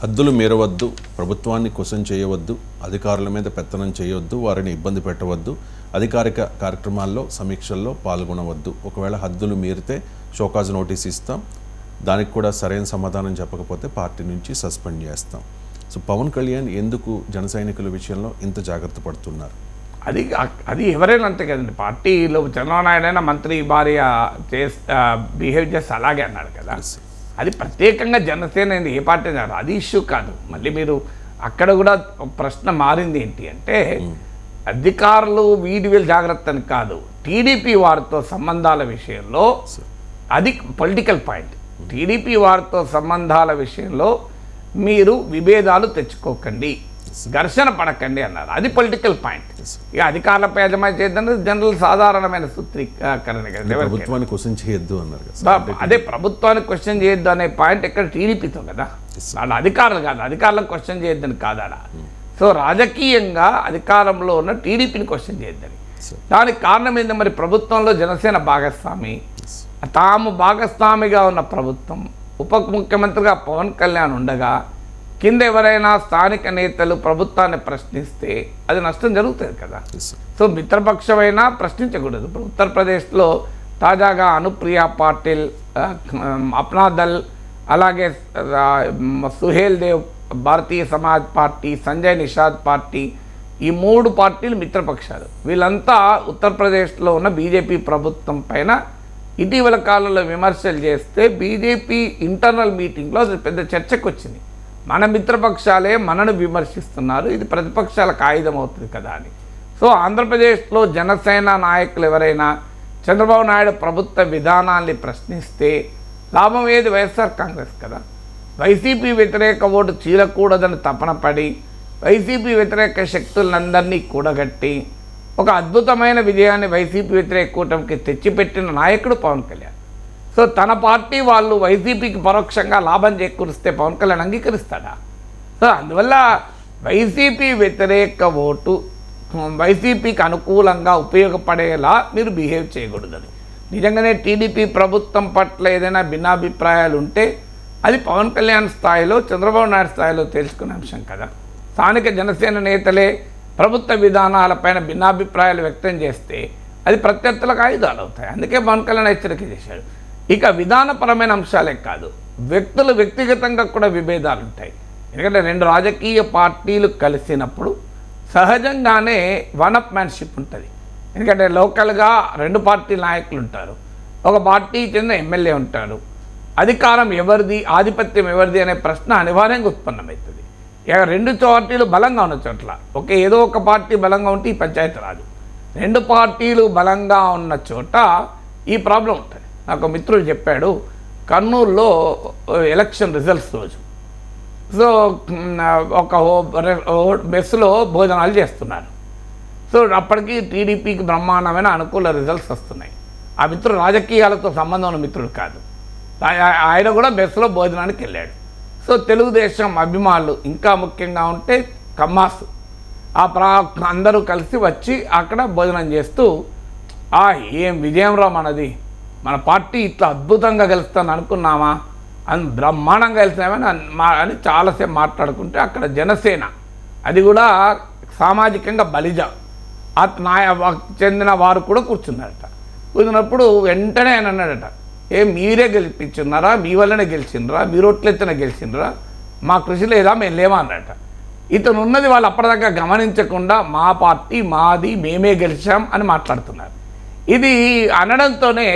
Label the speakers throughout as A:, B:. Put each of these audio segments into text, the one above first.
A: హద్దులు మీరవద్దు, ప్రభుత్వాన్ని క్వశ్చన్ చేయవద్దు, అధికారుల మీద పెత్తనం చేయవద్దు, వారిని ఇబ్బంది పెట్టవద్దు, అధికారిక కార్యక్రమాల్లో సమీక్షల్లో పాల్గొనవద్దు. ఒకవేళ హద్దులు మీరితే షోకాజ్ నోటీస్ ఇస్తాం, దానికి కూడా సరైన సమాధానం చెప్పకపోతే పార్టీ నుంచి సస్పెండ్ చేస్తాం. సో పవన్ కళ్యాణ్ ఎందుకు జన సైనికుల విషయంలో ఇంత జాగ్రత్త పడుతున్నారు?
B: అది ఎవరైనా అంతే కదండి. పార్టీలో చంద్రబాబు నాయుడు అయినా మంత్రి భార్య బిహేవ్ చేస్తే అలాగే అన్నాడు కదా. అది ప్రత్యేకంగా జనసేన ఏ పార్టీ అన్నారు, అది ఇష్యూ కాదు. మళ్ళీ మీరు అక్కడ కూడా ప్రశ్న మారింది ఏంటి అంటే, అధికారులు వీళ్ళు జాగ్రత్త అని కాదు, టీడీపీ వారితో సంబంధాల విషయంలో అది పొలిటికల్ పాయింట్. టీడీపీ వారితో సంబంధాల విషయంలో మీరు విభేదాలు తెచ్చుకోకండి, ఘర్షణ పడకండి అన్నారు. అది పొలిటికల్ పాయింట్. ఇక అధికారులపై యజమాని చేద్దని జనరల్ సాధారణమైన సూత్రీకరణ కదా.
A: ప్రభుత్వాన్ని క్వశ్చన్ చేయొద్దు అన్నారు.
B: అదే ప్రభుత్వాన్ని క్వశ్చన్ చేయొద్దు అనే పాయింట్ ఎక్కడ టీడీపీతో కదా, వాళ్ళ అధికారులు కాదు, అధికారులను క్వశ్చన్ చేయొద్దని కాదా. సో రాజకీయంగా అధికారంలో ఉన్న టీడీపీని క్వశ్చన్ చేయొద్దని. దానికి కారణం ఏంటి మరి? ప్రభుత్వంలో జనసేన భాగస్వామి, తాము భాగస్వామిగా ఉన్న ప్రభుత్వం, ఉప ముఖ్యమంత్రిగా పవన్ కళ్యాణ్ ఉండగా కింద ఎవరైనా స్థానిక నేతలు ప్రభుత్వాన్ని ప్రశ్నిస్తే అది నష్టం జరుగుతుంది కదా. సో మిత్రపక్షమైనా ప్రశ్నించకూడదు. ఇప్పుడు ఉత్తరప్రదేశ్లో తాజాగా అనుప్రియ పాటిల్, అప్నాదల్, అలాగే సుహేల్ దేవ్ భారతీయ సమాజ్ పార్టీ, సంజయ్ నిషాద్ పార్టీ, ఈ 3 పార్టీలు మిత్రపక్షాలు. వీళ్ళంతా ఉత్తరప్రదేశ్లో ఉన్న బీజేపీ ప్రభుత్వం పైన ఇటీవల కాలంలో విమర్శలు చేస్తే బీజేపీ ఇంటర్నల్ మీటింగ్లో అది పెద్ద చర్చకు వచ్చింది. మన మిత్రపక్షాలే మనను విమర్శిస్తున్నారు, ఇది ప్రతిపక్షాలకు ఆయుధం అవుతుంది కదా అని. సో ఆంధ్రప్రదేశ్లో జనసేన నాయకులు ఎవరైనా చంద్రబాబు నాయుడు ప్రభుత్వ విధానాన్ని ప్రశ్నిస్తే లాభం ఏది? వైఎస్ఆర్ కాంగ్రెస్ కదా. వైసీపీ వ్యతిరేక ఓటు చీలకూడదని తపన పడి వైసీపీ వ్యతిరేక శక్తులందరినీ కూడగట్టి ఒక అద్భుతమైన విజయాన్ని వైసీపీ వ్యతిరేక కూటమికి తెచ్చిపెట్టిన నాయకుడు పవన్ కళ్యాణ్. సో తన పార్టీ వాళ్ళు వైసీపీకి పరోక్షంగా లాభం చేకూరిస్తే పవన్ కళ్యాణ్ అంగీకరిస్తాడా? సో అందువల్ల వైసీపీ వ్యతిరేక ఓటు వైసీపీకి అనుకూలంగా ఉపయోగపడేలా మీరు బిహేవ్ చేయకూడదని. నిజంగానే టీడీపీ ప్రభుత్వం పట్ల ఏదైనా భిన్నాభిప్రాయాలు ఉంటే అది పవన్ కళ్యాణ్ స్థాయిలో, చంద్రబాబు నాయుడు స్థాయిలో తెలుసుకునే అంశం కదా. స్థానిక జనసేన నేతలే ప్రభుత్వ విధానాలపైన భిన్నాభిప్రాయాలు వ్యక్తం చేస్తే అది ప్రత్యర్థులకు ఆయుధాలు అవుతాయి. అందుకే పవన్ కళ్యాణ్ హెచ్చరిక చేశాడు. ఇక విధానపరమైన అంశాలే కాదు, వ్యక్తులు వ్యక్తిగతంగా కూడా విభేదాలు ఉంటాయి. ఎందుకంటే 2 రాజకీయ పార్టీలు కలిసినప్పుడు సహజంగానే వన్ అప్ మ్యాన్షిప్ ఉంటుంది. ఎందుకంటే లోకల్గా 2 పార్టీ నాయకులు ఉంటారు, ఒక పార్టీ చెందిన ఎమ్మెల్యే ఉంటారు. అధికారం ఎవరిది, ఆధిపత్యం ఎవరిది అనే ప్రశ్న అనివార్యంగా ఉత్పన్నమవుతుంది. ఇక 2 పార్టీలు బలంగా ఉన్న చోట్ల ఏదో ఒక పార్టీ బలంగా ఉంటే ఈ పంచాయతీ రాదు. 2 పార్టీలు బలంగా ఉన్న చోట ఈ ప్రాబ్లం ఉంటుంది. నాకు మిత్రుడు చెప్పాడు, కర్నూలులో ఎలక్షన్ రిజల్ట్స్ రోజు సో ఒక మెస్సులో భోజనాలు చేస్తున్నారు. సో అప్పటికి టీడీపీకి బ్రహ్మాండమైన అనుకూల రిజల్ట్స్ వస్తున్నాయి. ఆ మిత్రుడు రాజకీయాలతో సంబంధం ఉన్న మిత్రుడు కాదు, ఆయన కూడా మెస్సులో భోజనానికి వెళ్ళాడు. సో తెలుగుదేశం అభిమానులు, ఇంకా ముఖ్యంగా ఉంటే కమ్మాసు, అందరూ కలిసి వచ్చి అక్కడ భోజనం చేస్తూ ఏం విజయం రా మనది, మన పార్టీ ఇట్లా అద్భుతంగా గెలుస్తాను అనుకున్నామా, అని బ్రహ్మాండంగా గెలిచినామని అని చాలాసేపు మాట్లాడుకుంటే అక్కడ జనసేన, అది కూడా సామాజికంగా బలిజ చెందిన వారు కూడా కూర్చున్నారట. కూర్చున్నప్పుడు వెంటనే ఆయన అన్నాడట, మీరే గెలిపించున్నారా, మీ వల్లనే గెలిచిండ్రా, మీరు ఓట్లెత్తిన గెలిచిండ్రా, మా కృషి లేదా, మేము లేమా అన్నట. ఇతను ఉన్నది వాళ్ళు అప్పటిదాకా గమనించకుండా మా పార్టీ మాది, మేమే గెలిచాం అని మాట్లాడుతున్నారు. ఇది అనడంతోనే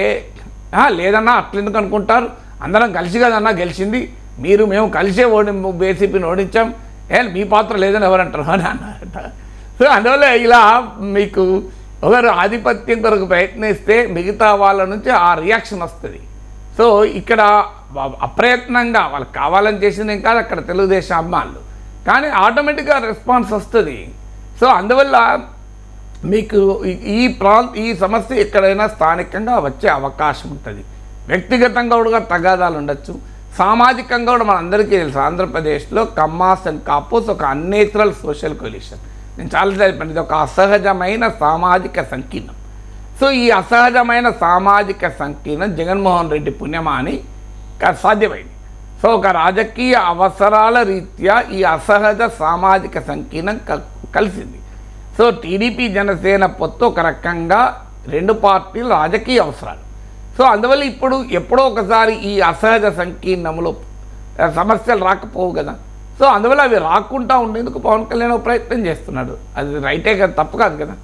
B: లేదన్నా అట్లెందుకు అనుకుంటారు, అందరం కలిసి కదన్నా గెలిచింది, మేము కలిసే బీజేపీని ఓడించాం, మీ పాత్ర లేదని ఎవరంటారు అని అన్నారట. సో అందువల్ల ఇలా మీకు ఒకరు ఆధిపత్యం కొరకు ప్రయత్నిస్తే మిగతా వాళ్ళ నుంచి ఆ రియాక్షన్ వస్తుంది. సో ఇక్కడ అప్రయత్నంగా వాళ్ళకి కావాలని చేసింది ఏం కాదు అక్కడ తెలుగుదేశం అభిమానులు, కానీ ఆటోమేటిక్గా రెస్పాన్స్ వస్తుంది. సో అందువల్ల మీకు ఈ సమస్య ఎక్కడైనా స్థానికంగా వచ్చే అవకాశం ఉంటుంది. వ్యక్తిగతంగా కూడా తగాదాలు ఉండొచ్చు, సామాజికంగా కూడా మనందరికీ తెలుసు ఆంధ్రప్రదేశ్లో కమ్మాస్ అండ్ కాపోస్ ఒక అన్నేచురల్ సోషల్ కొల్యూషన్. నేను చాలా చెప్పాను, ఇది ఒక అసహజమైన సామాజిక సంకీర్ణం. సో ఈ అసహజమైన సామాజిక సంకీర్ణం జగన్మోహన్ రెడ్డి పుణ్యమా అని సాధ్యమైంది. సో ఒక రాజకీయ అవసరాల రీత్యా ఈ అసహజ సామాజిక సంకీర్ణం కలిసింది. సో టీడీపీ జనసేన పొత్తు ఒక రకంగా రెండు పార్టీలు రాజకీయ అవసరాలు. సో అందువల్ల ఇప్పుడు ఎప్పుడో ఒకసారి ఈ అసహజ సంకీర్ణంలో సమస్యలు రాకపోవు కదా. సో అందువల్ల అవి రాకుండా ఉండేందుకు పవన్ కళ్యాణ్ ప్రయత్నం చేస్తున్నాడు. అది రైటే కదా, తప్పు కాదు కదా.